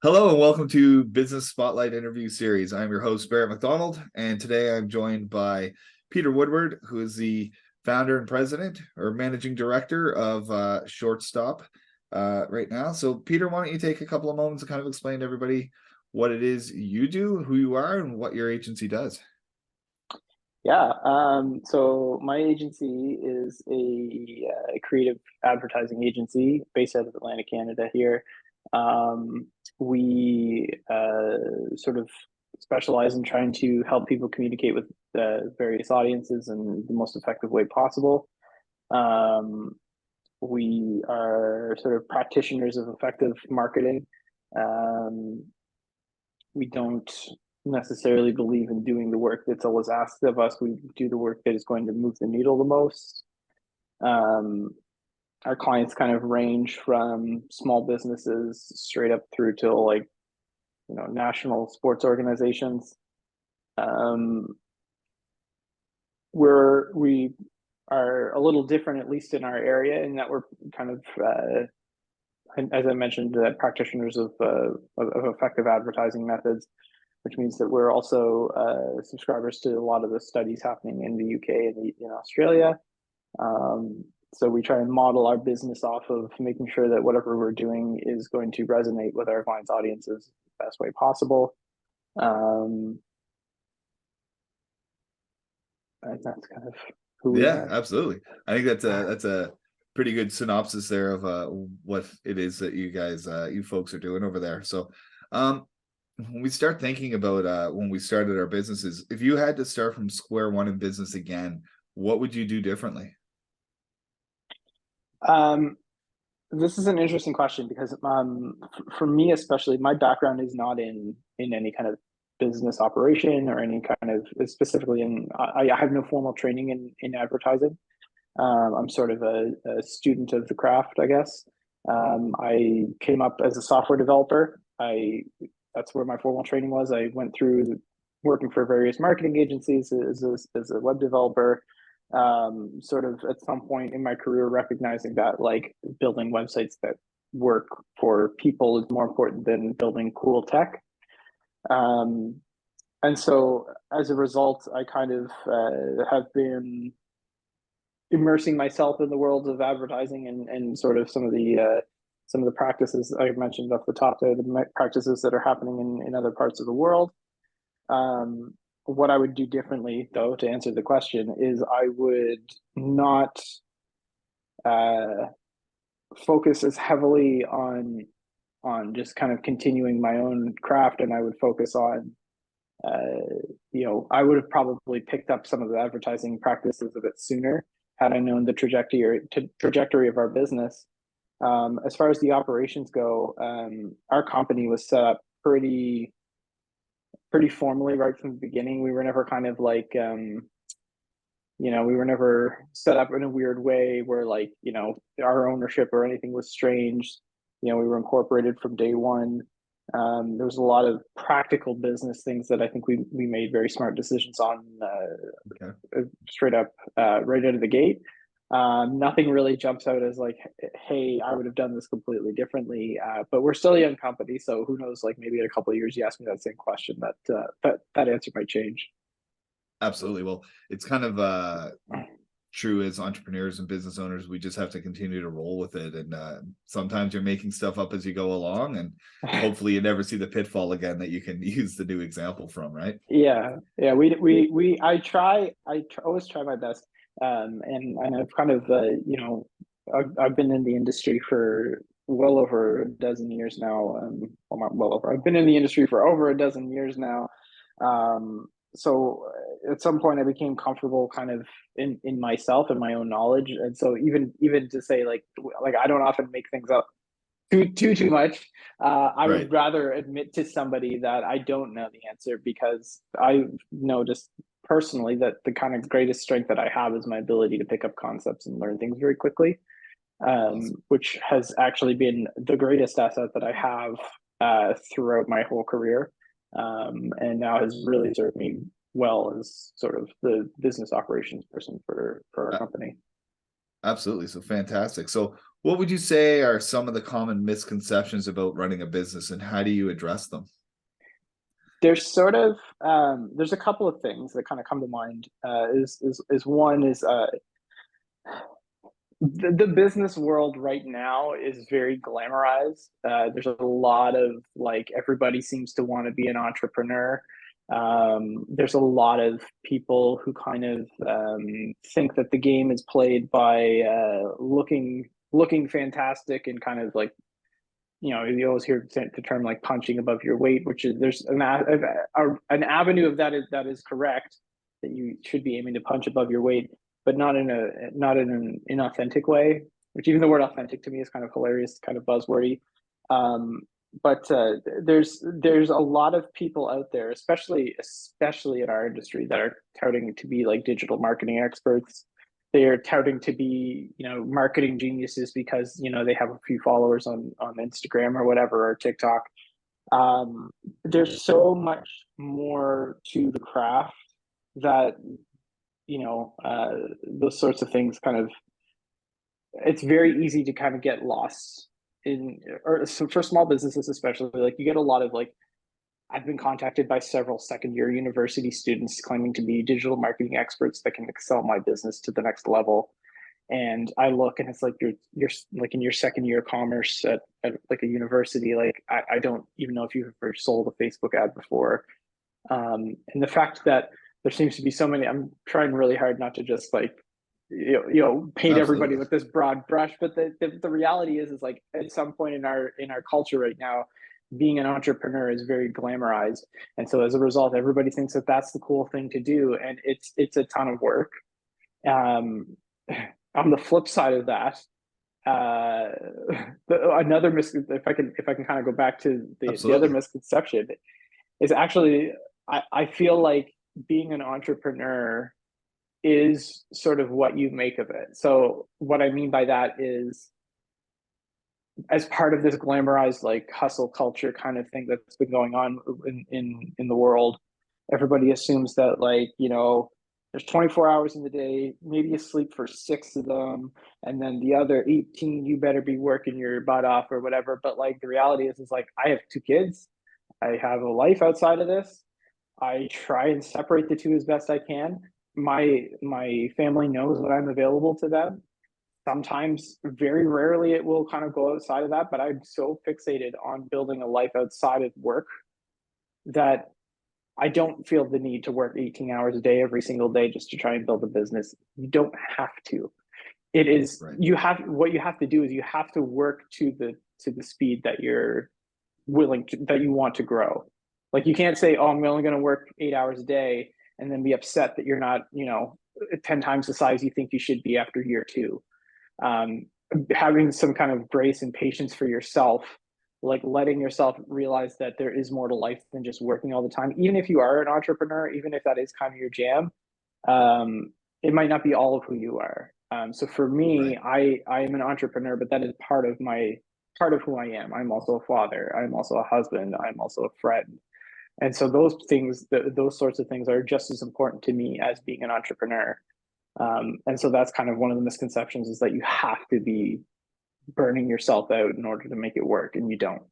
Hello and welcome to Business Spotlight Interview Series. I'm your host, Barrett McDonald, and today I'm joined by Peter Woodward, who is the founder and president or managing director of Shortstop right now. So, Peter, why don't you take a couple of moments to kind of explain to everybody what it is you do, who you are, and what your agency does? So my agency is a creative advertising agency based out of Atlanta, Canada here. Um, we sort of specialize in trying to help people communicate with various audiences in the most effective way possible. Um, we are sort of practitioners of effective marketing. Um, we don't necessarily believe in doing the work that's always asked of us. We do the work that is going to move the needle the most. Um, our clients kind of range from small businesses straight up through to national sports organizations. Um, we are a little different, at least in our area, in that we're kind of as I mentioned, practitioners of effective advertising methods, which means that we're also subscribers to a lot of the studies happening in the UK and in Australia. So we try and model our business off of making sure that whatever we're doing is going to resonate with our clients' audiences the best way possible. Um, and that's kind of who we Yeah, are. absolutely. I think that's a pretty good synopsis there of what it is that you guys you folks are doing over there. So, um, when we start thinking about when we started our businesses, if you had to start from square one in business again, what would you do differently? Um, this is an interesting question because for me especially, my background is not in any kind of business operation or any kind of specifically in. I have no formal training in advertising. I'm sort of a student of the craft, I guess. I came up as a software developer. I That's where my formal training was. I went through working for various marketing agencies as a web developer. Sort of at some point in my career, recognizing that like building websites that work for people is more important than building cool tech. Um, and so as a result, I kind of have been immersing myself in the world of advertising and sort of some of the practices I mentioned off the top there, the practices that are happening in other parts of the world. Um, what I would do differently, though, to answer the question, is I would not uh, focus as heavily on just kind of continuing my own craft, and I would focus on I would have probably picked up some of the advertising practices a bit sooner had I known the trajectory of our business. As far as the operations go, our company was set up pretty formally right from the beginning. We were never kind of like we were never set up in a weird way where our ownership or anything was strange. We were incorporated from day one. There was a lot of practical business things that I think we made very smart decisions on Okay. straight up right out of the gate. Nothing really jumps out as like, hey, I would have done this completely differently. But we're still a young company, so who knows? Like maybe in a couple of years, you ask me that same question, that answer might change. Absolutely. Well, it's kind of true as entrepreneurs and business owners. We just have to continue to roll with it. And sometimes you're making stuff up as you go along, and hopefully you never see the pitfall again that you can use the new example from, right? Yeah. Always try my best. And I've kind of I've been in the industry for well over a dozen years now. Well, not well over. I've been in the industry for over a dozen years now. So at some point I became comfortable kind of in myself and my own knowledge. And so even to say like I don't often make things up too much. I Right. would rather admit to somebody that I don't know the answer because I know just personally that the kind of greatest strength that I have is my ability to pick up concepts and learn things very quickly, Awesome. which has actually been the greatest asset that I have throughout my whole career, and now has really served me well as sort of the business operations person for our Uh, company. absolutely. So fantastic. So What would you say are some of the common misconceptions about running a business, and how do you address them? There's sort of there's a couple of things that kind of come to mind. Is one is the business world right now is very glamorized. There's a lot of like everybody seems to want to be an entrepreneur. There's a lot of people who kind of think that the game is played by looking fantastic and kind of like, you know, you always hear the term like punching above your weight, which is there's an avenue of that is correct, that you should be aiming to punch above your weight, but not in an inauthentic way. Which even the word authentic to me is kind of hilarious, kind of buzzwordy. Um, but there's a lot of people out there, especially in our industry, that are touting to be like digital marketing experts. They are touting to be, you know, marketing geniuses because, you know, they have a few followers on Instagram or whatever, or TikTok. There's so much more to the craft that, you know, those sorts of things kind of, it's very easy to kind of get lost in, or so for small businesses especially, like you get a lot of like, I've been contacted by several second year university students claiming to be digital marketing experts that can excel my business to the next level. And I look and it's like you're like in your second year of commerce at like a university. Like I don't even know if you've ever sold a Facebook ad before. And the fact that there seems to be so many, I'm trying really hard not to just like paint everybody Absolutely. with this broad brush, but the reality is like at some point in our culture right now, being an entrepreneur is very glamorized, and so as a result everybody thinks that that's the cool thing to do, and it's a ton of work. um on the flip side of that, uh another if I can kind of go back to the other Absolutely. misconception is actually, I feel like being an entrepreneur is sort of what you make of it. So what I mean by that is, as part of this glamorized like hustle culture kind of thing that's been going on in the world, everybody assumes that, like, you know, there's 24 hours in the day, maybe you sleep for 6 of them, and then the other 18 you better be working your butt off or whatever. But like the reality is like I have 2 kids, I have a life outside of this. I try and separate the two as best I can. My family knows that I'm available to them. Sometimes, very rarely, it will kind of go outside of that, but I'm so fixated on building a life outside of work that I don't feel the need to work 18 hours a day every single day just to try and build a business. You don't have to. It is, Right. what you have to do is you have to work to the speed that you're that you want to grow. Like you can't say, "Oh, I'm only going to work 8 hours a day," and then be upset that you're not, you know, 10 times the size you think you should be after year two. um, Having some kind of grace and patience for yourself, like letting yourself realize that there is more to life than just working all the time. Even if you are an entrepreneur, even if that is kind of your jam, it might not be all of who you are. So for me, Right. I am an entrepreneur, but that is part of who I am. I'm also a father. I'm also a husband. I'm also a friend. And so those things, those sorts of things, are just as important to me as being an entrepreneur. And so that's kind of one of the misconceptions, is that you have to be burning yourself out in order to make it work, and you don't.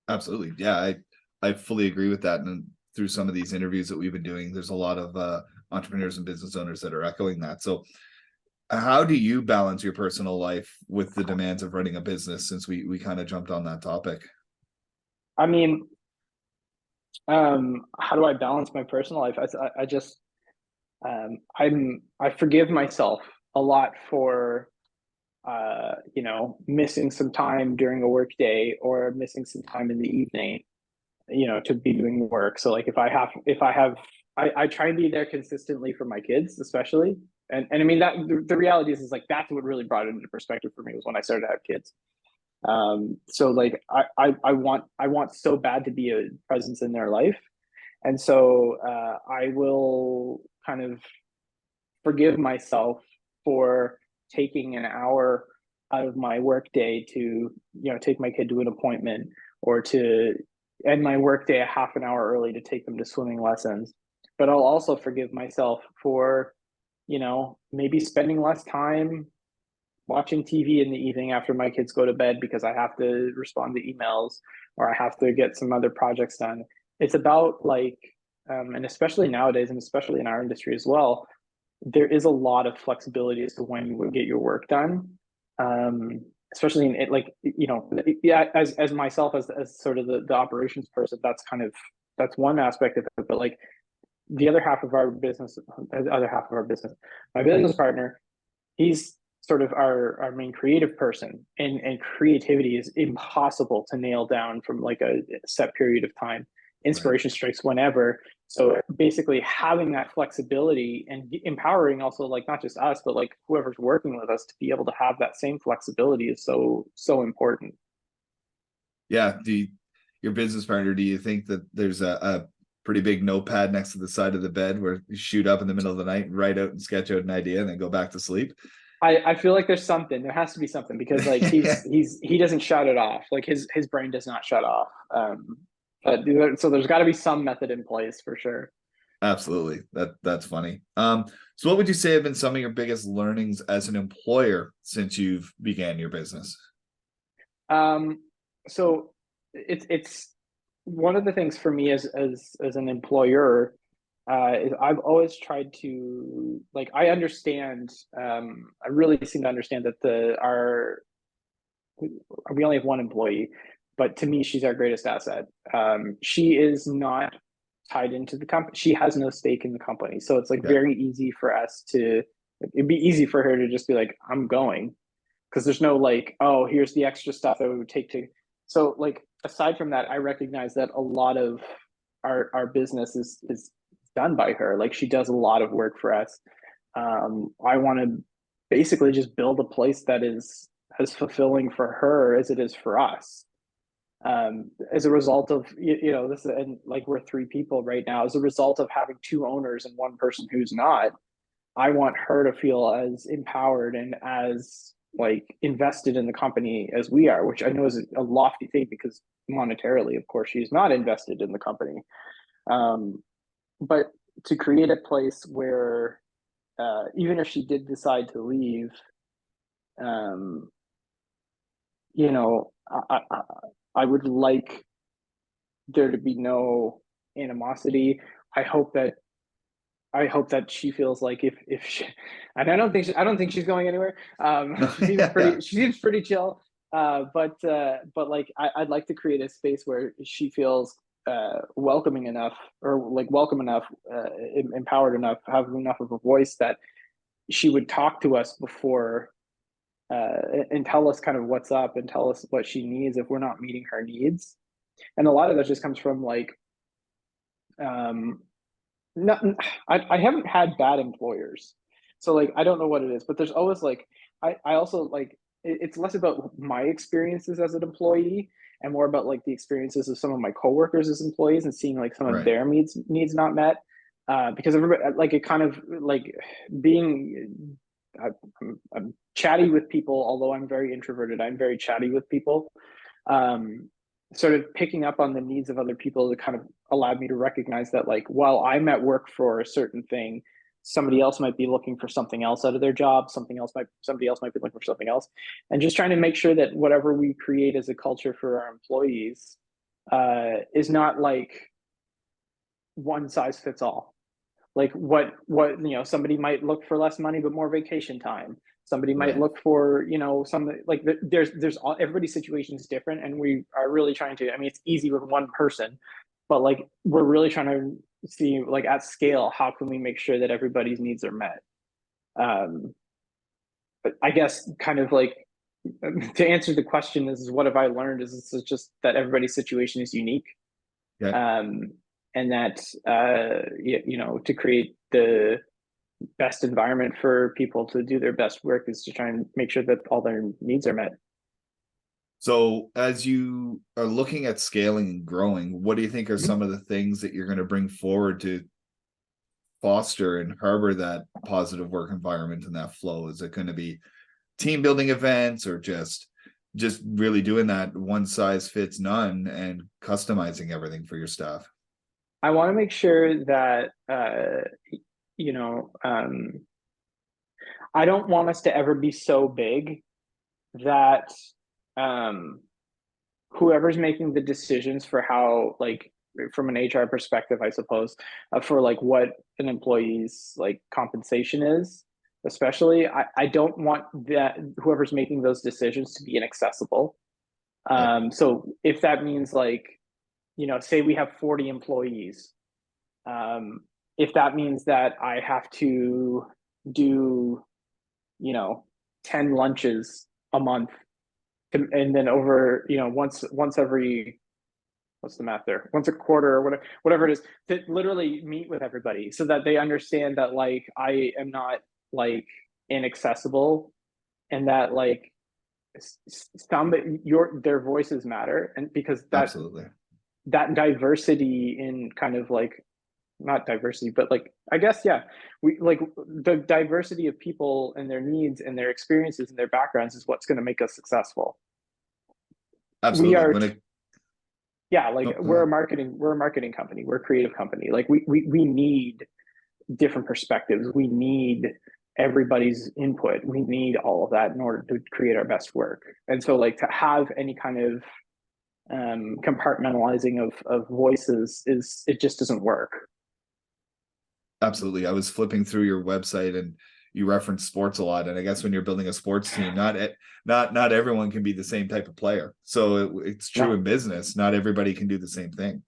Absolutely. Yeah, I fully agree with that. And through some of these interviews that we've been doing, there's a lot of entrepreneurs and business owners that are echoing that. So how do you balance your personal life with the demands of running a business, since we kind of jumped on that topic? I mean, how do I balance my personal life? I just I forgive myself a lot for missing some time during a work day, or missing some time in the evening, to be doing work. So like I try and be there consistently for my kids, especially. And I mean that the reality is like that's what really brought it into perspective for me, was when I started to have kids. So like I want so bad to be a presence in their life. And so I will kind of forgive myself for taking an hour out of my work day to, take my kid to an appointment, or to end my work day a half an hour early to take them to swimming lessons. But I'll also forgive myself for, maybe spending less time watching TV in the evening after my kids go to bed because I have to respond to emails or I have to get some other projects done. It's about like, and especially nowadays, and especially in our industry as well, there is a lot of flexibility as to when you would get your work done. Especially in it, like, you know, yeah, as myself as sort of the operations person, that's one aspect of it. But like the other half of our business, my business partner, he's sort of our main creative person, and creativity is impossible to nail down from like a set period of time. Right. Inspiration strikes whenever. So basically having that flexibility and empowering also like not just us, but like whoever's working with us to be able to have that same flexibility is so important. Yeah. Your business partner, do you think that there's a pretty big notepad next to the side of the bed where you shoot up in the middle of the night and write out and sketch out an idea and then go back to sleep? I feel like there has to be something because like he doesn't shut it off. Like his brain does not shut off. But so there's got to be some method in place for sure. Absolutely. That's funny. So what would you say have been some of your biggest learnings as an employer since you've began your business? So it's one of the things for me as an employer, is I've always tried to like I understand, I really seem to understand that we only have one employee, but to me she's our greatest asset. She is not tied into the company. She has no stake in the company, so it's like Okay. very easy for us to. It'd be easy for her to just be like, I'm going, because there's no like, oh, here's the extra stuff that we would take to. So like aside from that, I recognize that a lot of our business is done by her. Like she does a lot of work for us. I want to basically just build a place that is as fulfilling for her as it is for us. As a result of this, and like we're three people right now, as a result of having two owners and one person who's not, I want her to feel as empowered and as like invested in the company as we are, which I know is a lofty thing because monetarily, of course, she's not invested in the company. But to create a place where even if she did decide to leave, um, you know, I would like there to be no animosity. I hope that she feels like if she, and I don't think she's going anywhere. Yeah. She seems pretty chill. But like I'd like to create a space where she feels welcoming enough, or like welcome enough, empowered enough, have enough of a voice that she would talk to us before, and tell us kind of what's up and tell us what she needs if we're not meeting her needs. And a lot of that just comes from like, um, not, I haven't had bad employers, so like I don't know what it is, but there's always like I also like it's less about my experiences as an employee and more about like the experiences of some of my coworkers as employees and seeing like some of Right. their needs not met. Because everybody like it kind of like being I'm chatty with people, although I'm very introverted. I'm very chatty with people. Um, Sort of picking up on the needs of other people to kind of allowed me to recognize that like while I'm at work for a certain thing, somebody else might be looking for something else out of their job. Somebody else might be looking for something else, and just trying to make sure that whatever we create as a culture for our employees is not like one size fits all. Like somebody might look for less money but more vacation time. Somebody might Right. look for some like there's all everybody's situation is different, and we are really trying to, I mean, it's easy with one person, but like we're really trying to see like at scale how can we make sure that everybody's needs are met. But I guess kind of like to answer the question is what have I learned is it's just that everybody's situation is unique. Yeah. um, and that to create the best environment for people to do their best work is to try and make sure that all their needs are met. So as you are looking at scaling and growing, what do you think are Mhm. some of the things that you're going to bring forward to foster and harbor that positive work environment and that flow? Is it going to be team building events, or just really doing that one size fits none and customizing everything for your staff? I want to make sure that you know um, I don't want us to ever be so big that um whoever's making the decisions for how, like, from an HR perspective, I suppose, for like what an employee's like compensation is, especially, I don't want that whoever's making those decisions to be inaccessible. Yep. So if that means, like, say we have 40 employees, um, if that means that I have to do, you know, 10 lunches a month, and then over, once every, what's the math there? Once a quarter or whatever it is, to literally meet with everybody so that they understand that, like, I am not like inaccessible, and that, like, some their voices matter, and because Absolutely. that diversity in kind of like, not diversity, but like, I guess, yeah, we like the diversity of people and their needs and their experiences and their backgrounds is what's going to make us successful. We Absolutely. are When it, Yeah, like, oh, go we're a marketing company, we're a creative company. Like, we need different perspectives, we need everybody's input, we need all of that in order to create our best work. And so, like, to have any kind of compartmentalizing of voices, is it just doesn't work. Absolutely. I was flipping through your website and you reference sports a lot. And I guess when you're building a sports team, not everyone can be the same type of player. So it's true in No. business. Not everybody can do the same thing.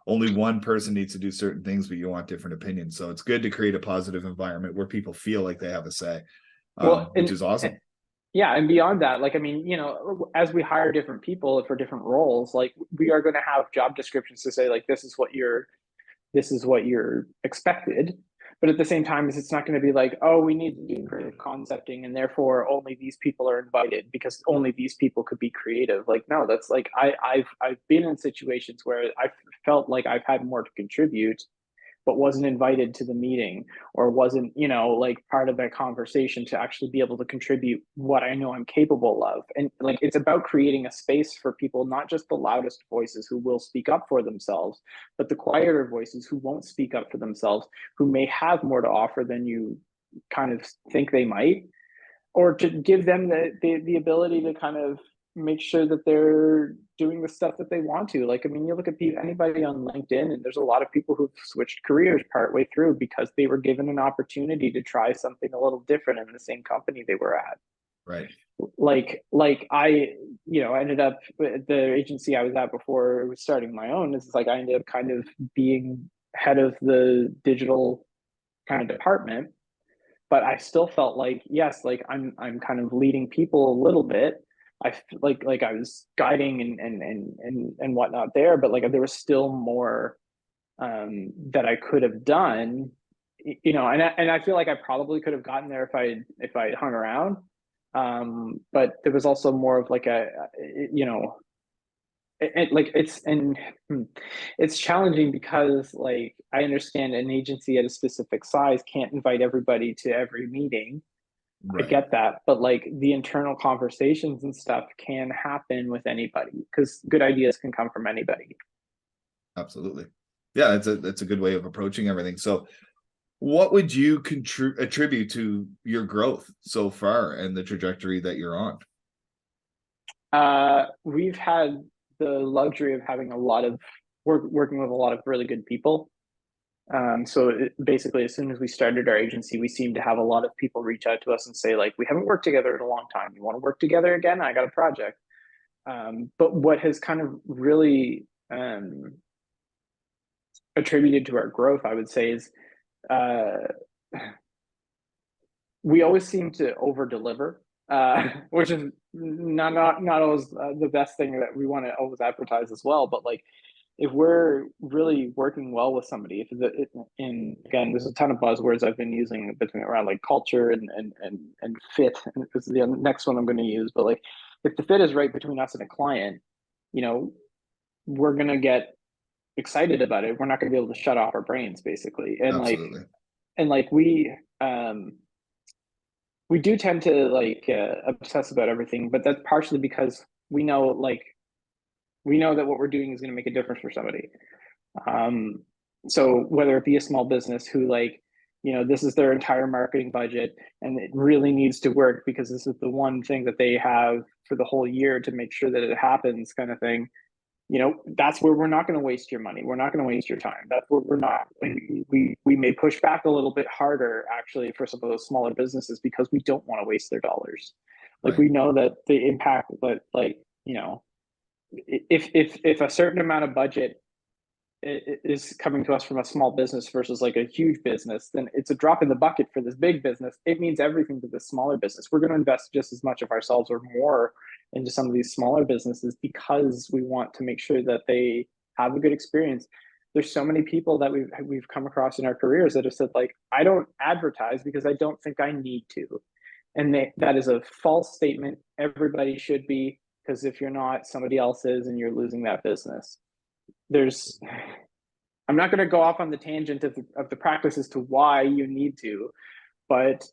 Only one person needs to do certain things, but you want different opinions. So it's good to create a positive environment where people feel like they have a say, Well, which is awesome. yeah, and beyond that, like, I mean, as we hire different people for different roles, like, we are going to have job descriptions to say, like, this is what you're expected. But at the same time, it's not going to be like, oh, we need to do creative concepting, and therefore only these people are invited because only these people could be creative. Like, no, that's like, I've been in situations where I felt like I've had more to contribute, but wasn't invited to the meeting, or wasn't, like, part of that conversation to actually be able to contribute what I know I'm capable of. And, like, it's about creating a space for people, not just the loudest voices who will speak up for themselves, but the quieter voices who won't speak up for themselves, who may have more to offer than you kind of think they might, or to give them the ability to kind of make sure that they're doing the stuff that they want to. Like, I mean, you look at anybody on LinkedIn, and there's a lot of people who've switched careers partway through because they were given an opportunity to try something a little different in the same company they were at. Right. Like I, ended up at the agency I was at before I was starting my own. It's like I ended up kind of being head of the digital kind of department, but I still felt like, yes, like, I'm kind of leading people a little bit. I like I was guiding and whatnot there, but like there was still more that I could have done, and I feel like I probably could have gotten there if I hung around. But there was also more of like you know, like, it's challenging because, like, I understand an agency at a specific size can't invite everybody to every meeting. I Right. get that, but like the internal conversations and stuff can happen with anybody because good ideas can come from anybody. Absolutely. Yeah, that's a good way of approaching everything. So what would you attribute to your growth so far and the trajectory that you're on? We've had the luxury of having a lot of working with a lot of really good people. So basically, as soon as we started our agency, we seemed to have a lot of people reach out to us and say, like, we haven't worked together in a long time. You want to work together again? I got a project. But what has kind of really attributed to our growth, I would say, is uh, we always seem to over deliver, which is not always the best thing that we want to always advertise as well. But like, if we're really working well with somebody, and again, there's a ton of buzzwords I've been using between around, like, culture and fit, and this is the next one I'm going to use. But like, if the fit is right between us and a client, you know, we're going to get excited about it. We're not going to be able to shut off our brains, basically. Absolutely. And like we do tend to, like, obsess about everything, but that's partially because we know that what we're doing is going to make a difference for somebody. Um, so whether it be a small business who, like, this is their entire marketing budget and it really needs to work because this is the one thing that they have for the whole year to make sure that it happens, kind of thing. That's where we're not going to waste your money. We're not going to waste your time. That's where we're not. We may push back a little bit harder actually for some of those smaller businesses because we don't want to waste their dollars. Like, Right. we know that the impact, but like, if a certain amount of budget is coming to us from a small business versus like a huge business, then it's a drop in the bucket for this big business. It means everything to this smaller business. We're going to invest just as much of ourselves or more into some of these smaller businesses because we want to make sure that they have a good experience. There's so many people that we've come across in our careers that have said, like, I don't advertise because I don't think I need to. And that is a false statement. Everybody should be, because if you're not, somebody else is, and you're losing that business. I'm not going to go off on the tangent of the practice as to why you need to, but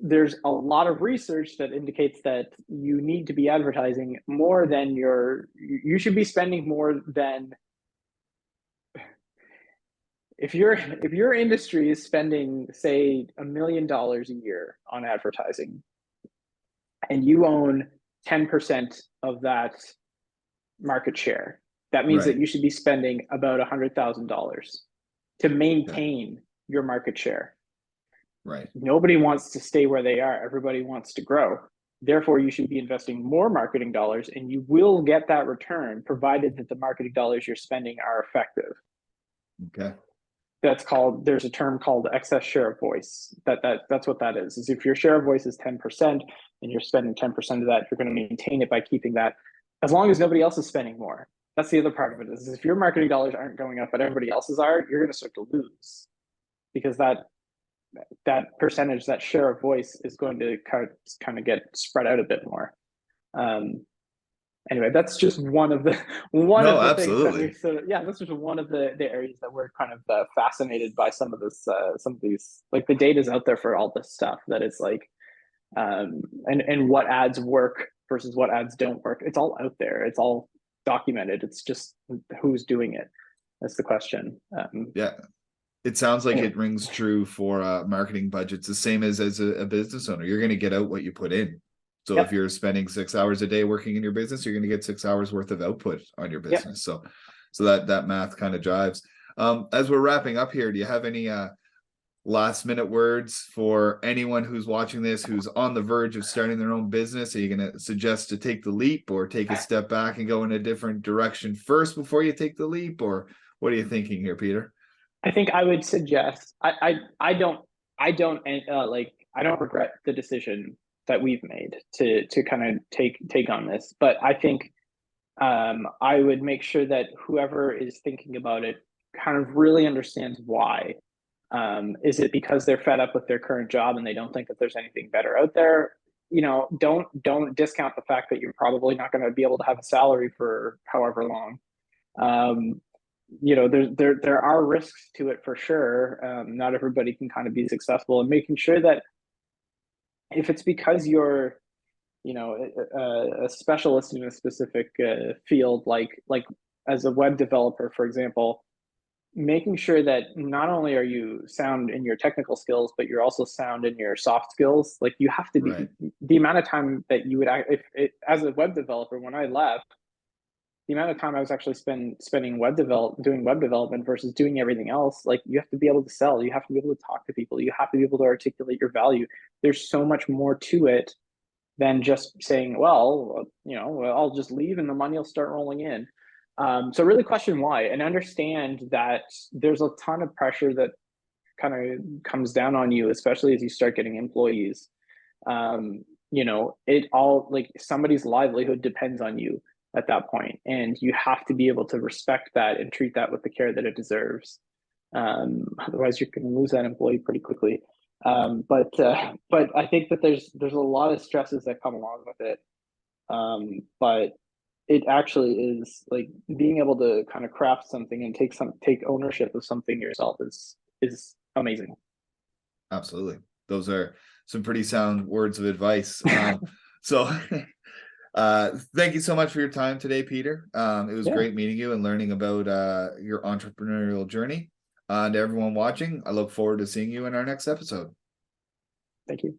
there's a lot of research that indicates that you need to be advertising more than you should be spending more than, if your industry is spending, say, $1 million a year on advertising and you own 10% of that market share, that means that Right. you should be spending about $100,000 to Yeah. maintain your market share. Right. Nobody wants to stay where they are. Everybody wants to grow. Therefore, you should be investing more marketing dollars, and you will get that return provided that the marketing dollars you're spending are effective. Okay. There's a term called excess share of voice. That's what that is if your share of voice is 10% and you're spending 10% of that, you're going to maintain it by keeping that, as long as nobody else is spending more. That's the other part of it, is if your marketing dollars aren't going up but everybody else's are, you're going to start to lose, because that percentage, that share of voice, is going to kind of get spread out a bit more. Anyway, that's just one of the No, things that we absolutely. sort of, yeah, that's just one of the areas that we're kind of fascinated by. Some of these, like, the data's out there for all this stuff, that it's like, and what ads work versus what ads don't work. It's all out there. It's all documented. It's just who's doing it. That's the question. Yeah. It sounds like Anyway, it rings true for marketing budgets, the same as a business owner. You're going to get out what you put in. So if yep, you're spending 6 hours a day working in your business, you're going to get 6 hours worth of output on your yep. business. So that math kind of jives. As we're wrapping up here, do you have any last minute words for anyone who's watching this, who's on the verge of starting their own business? Are you going to suggest to take the leap, or take a step back and go in a different direction first before you take the leap? Or what are you thinking here, Peter? I think I would suggest, I don't regret the decision that we've made to kind of take on this, but I think I would make sure that whoever is thinking about it kind of really understands why. Is it because they're fed up with their current job and they don't think that there's anything better out there? Don't discount the fact that you're probably not going to be able to have a salary for however long. Um, there are risks to it for sure. Not everybody can kind of be successful, and making sure that if it's because you're a specialist in a specific field, like as a web developer, for example, making sure that not only are you sound in your technical skills, but you're also sound in your soft skills. Like, you have to be, Right. the amount of time that you would, if it, as a web developer, when I left, the amount of time I was actually spending doing web development versus doing everything else. Like, you have to be able to sell, you have to be able to talk to people, you have to be able to articulate your value. There's so much more to it than just saying, well, I'll just leave and the money will start rolling in. So really question why, and understand that there's a ton of pressure that kind of comes down on you, especially as you start getting employees. It all, like, somebody's livelihood depends on you at that point, and you have to be able to respect that and treat that with the care that it deserves. Otherwise, you can lose that employee pretty quickly. But I think that there's a lot of stresses that come along with it. But it actually is, like, being able to kind of craft something and take ownership of something yourself is amazing. Absolutely. Those are some pretty sound words of advice. So thank you so much for your time today, Peter. It was Yeah. great meeting you and learning about your entrepreneurial journey. And everyone watching, I look forward to seeing you in our next episode. Thank you.